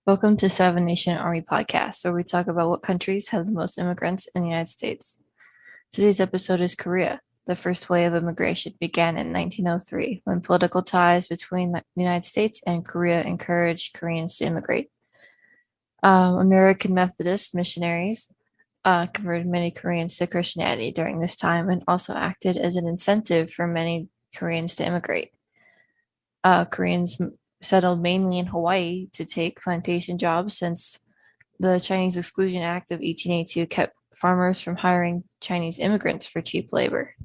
Welcome to Seven Nation Army Podcast, where we talk about what countries have the most immigrants in the United States. Today's episode is Korea. The first wave of immigration began in 1903 when political ties between the United States and Korea encouraged Koreans to immigrate. American Methodist missionaries converted many Koreans to Christianity during this time and also acted as an incentive for many Koreans to immigrate. Koreans settled mainly in Hawaii to take plantation jobs since the Chinese Exclusion Act of 1882 kept farmers from hiring Chinese immigrants for cheap labor.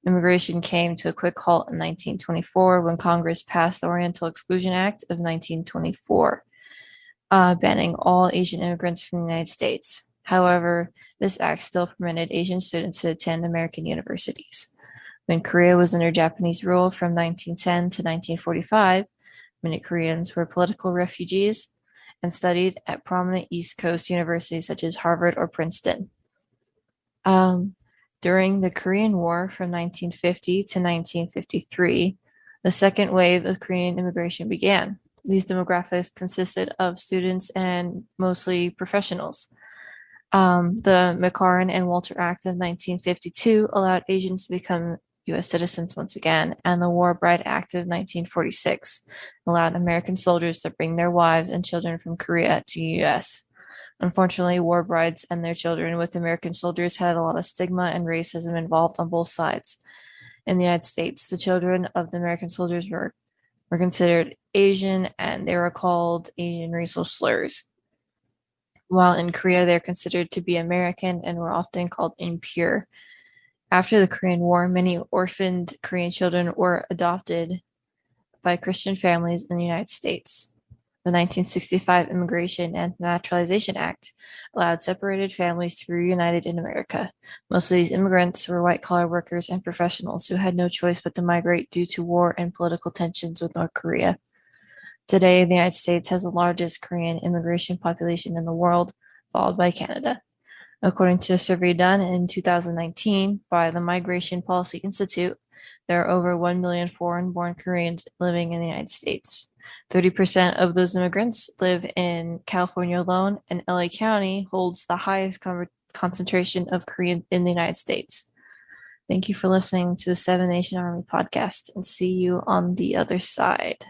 Immigration came to a quick halt in 1924 when Congress passed the Oriental Exclusion Act of 1924, banning all Asian immigrants from the United States. However, this act still permitted Asian students to attend American universities. When Korea was under Japanese rule from 1910 to 1945, many Koreans were political refugees and studied at prominent East Coast universities such as Harvard or Princeton. During the Korean War from 1950 to 1953, the second wave of Korean immigration began. These demographics consisted of students and mostly professionals. The McCarran and Walter Act of 1952 allowed Asians to become U.S. citizens once again, and the War Bride Act of 1946 allowed American soldiers to bring their wives and children from Korea to the U.S. Unfortunately, war brides and their children with American soldiers had a lot of stigma and racism involved on both sides. In the United States, the children of the American soldiers were considered Asian, and they were called Asian racial slurs. While in Korea, they're considered to be American and were often called impure. After the Korean War, many orphaned Korean children were adopted by Christian families in the United States. The 1965 Immigration and Naturalization Act allowed separated families to be reunited in America. Most of these immigrants were white-collar workers and professionals who had no choice but to migrate due to war and political tensions with North Korea. Today, the United States has the largest Korean immigration population in the world, followed by Canada. According to a survey done in 2019 by the Migration Policy Institute, there are over 1 million foreign-born Koreans living in the United States. 30% of those immigrants live in California alone, and LA County holds the highest concentration of Koreans in the United States. Thank you for listening to the Seven Nation Army podcast, and see you on the other side.